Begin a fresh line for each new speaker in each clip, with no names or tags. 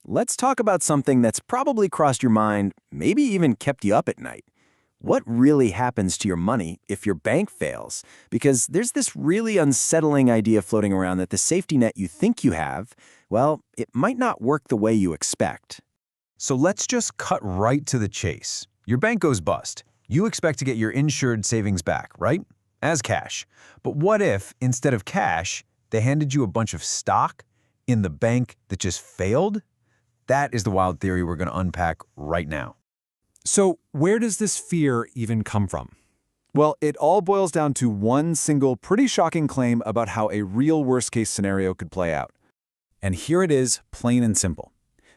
Let's talk about something that's probably crossed your mind, maybe even kept you up at night. What really happens to your money if your bank fails? Because there's this really unsettling idea floating around that the safety net you think you have, well, it might not work the way you expect.
So let's just cut right to the chase. Your bank goes bust. You expect to get your insured savings back, right? As cash. But what if, instead of cash, they handed you a bunch of stock in the bank that just failed? That is the wild theory we're going to unpack right now.
So where does this fear even come from?
Well, it all boils down to one single, pretty shocking claim about how a real worst-case scenario could play out.
And here it is, plain and simple.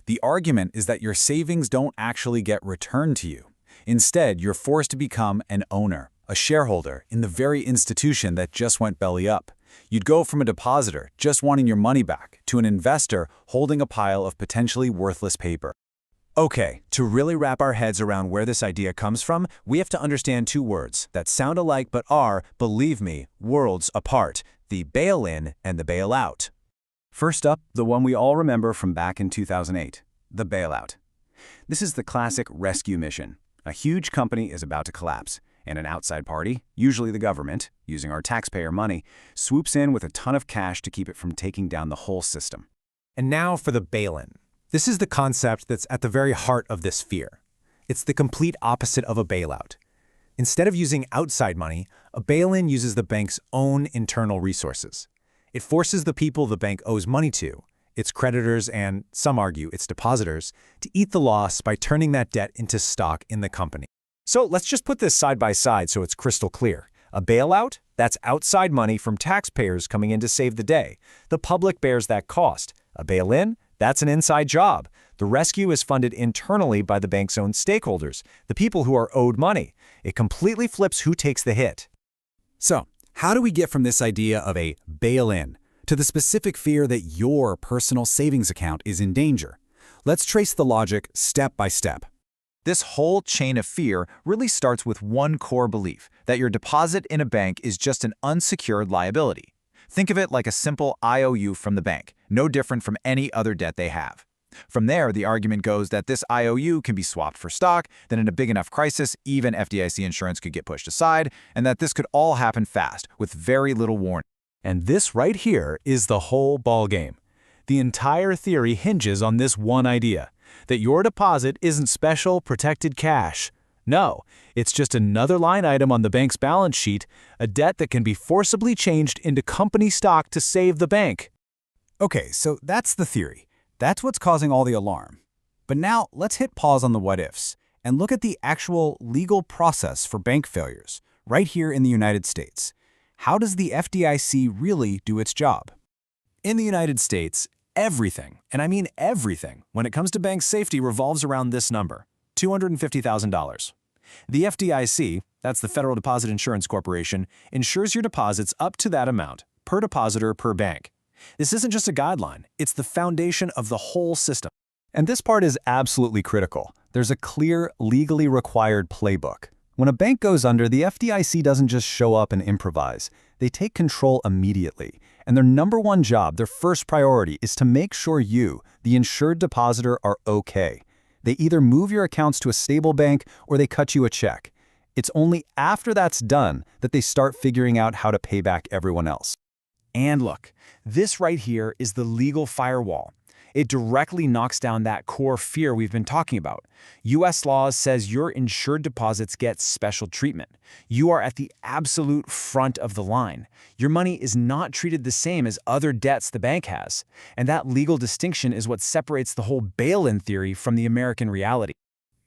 The argument is that your savings don't actually get returned to you. Instead, you're forced to become an owner, a shareholder in the very institution that just went belly up. You'd go from a depositor just wanting your money back to an investor holding a pile of potentially worthless paper. Okay, to really wrap our heads around where this idea comes from, we have to understand two words that sound alike but are, believe me, worlds apart: the bail-in and the bailout.
First up, the one we all remember from back in 2008, the bailout. This is the classic rescue mission. A huge company is about to collapse, and an outside party, usually the government, using our taxpayer money, swoops in with a ton of cash to keep it from taking down the whole system.
And now for the bail-in. This is the concept that's at the very heart of this fear. It's the complete opposite of a bailout. Instead of using outside money, a bail-in uses the bank's own internal resources. It forces the people the bank owes money to, its creditors and, some argue, its depositors, to eat the loss by turning that debt into stock in the company. So let's just put this side by side so it's crystal clear. A bailout? That's outside money from taxpayers coming in to save the day. The public bears that cost. A bail-in? That's an inside job. The rescue is funded internally by the bank's own stakeholders, the people who are owed money. It completely flips who takes the hit. So, how do we get from this idea of a bail-in to the specific fear that your personal savings account is in danger? Let's trace the logic step by step.
This whole chain of fear really starts with one core belief, that your deposit in a bank is just an unsecured liability. Think of it like a simple IOU from the bank, no different from any other debt they have. From there, the argument goes that this IOU can be swapped for stock, that in a big enough crisis, even FDIC insurance could get pushed aside, and that this could all happen fast, with very little warning.
And this right here is the whole ballgame. The entire theory hinges on this one idea, that your deposit isn't special, protected cash. No, it's just another line item on the bank's balance sheet, a debt that can be forcibly changed into company stock to save the bank. Okay, so that's the theory. That's what's causing all the alarm. But now let's hit pause on the what-ifs and look at the actual legal process for bank failures, right here in the United States. How does the FDIC really do its job? In the United States, everything, and I mean everything, when it comes to bank safety revolves around this number: $250,000. The FDIC, that's the Federal Deposit Insurance Corporation, insures your deposits up to that amount, per depositor per bank. This isn't just a guideline, it's the foundation of the whole system. And this part is absolutely critical. There's a clear, legally required playbook. When a bank goes under, the FDIC doesn't just show up and improvise. They take control immediately. And their number one job, their first priority, is to make sure you, the insured depositor, are okay. They either move your accounts to a stable bank or they cut you a check. It's only after that's done that they start figuring out how to pay back everyone else. And look, this right here is the legal firewall. It directly knocks down that core fear we've been talking about. U.S. law says your insured deposits get special treatment. You are at the absolute front of the line. Your money is not treated the same as other debts the bank has. And that legal distinction is what separates the whole bail-in theory from the American reality.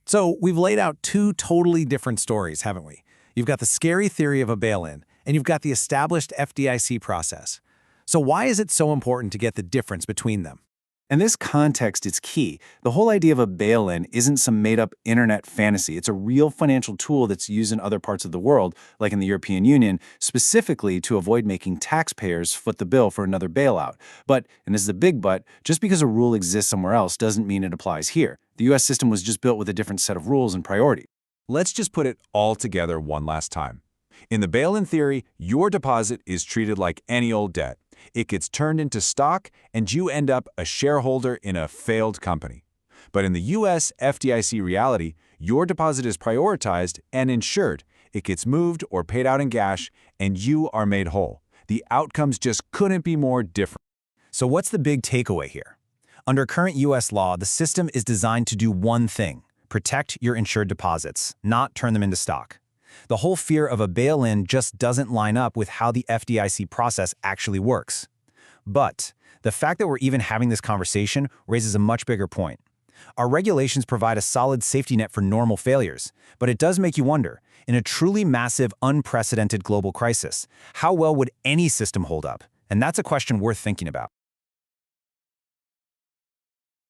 So we've laid out two totally different stories, haven't we? You've got the scary theory of a bail-in, and you've got the established FDIC process. So why is it so important to get the difference between them?
And this context is key. The whole idea of a bail-in isn't some made-up internet fantasy. It's a real financial tool that's used in other parts of the world, like in the European Union, specifically to avoid making taxpayers foot the bill for another bailout. But, and this is a big but, just because a rule exists somewhere else doesn't mean it applies here. The U.S. system was just built with a different set of rules and priorities.
Let's just put it all together one last time. In the bail-in theory, your deposit is treated like any old debt.
It gets turned into stock, and you end up a shareholder in a failed company. But in the U.S. FDIC reality, your deposit is prioritized and insured. It gets moved or paid out in cash, and you are made whole. The outcomes just couldn't be more different.
So what's the big takeaway here? Under current U.S. law, the system is designed to do one thing: protect your insured deposits, not turn them into stock. The whole fear of a bail-in just doesn't line up with how the FDIC process actually works. But the fact that we're even having this conversation raises a much bigger point. Our regulations provide a solid safety net for normal failures, but it does make you wonder, in a truly massive, unprecedented global crisis, how well would any system hold up? And that's a question worth thinking about.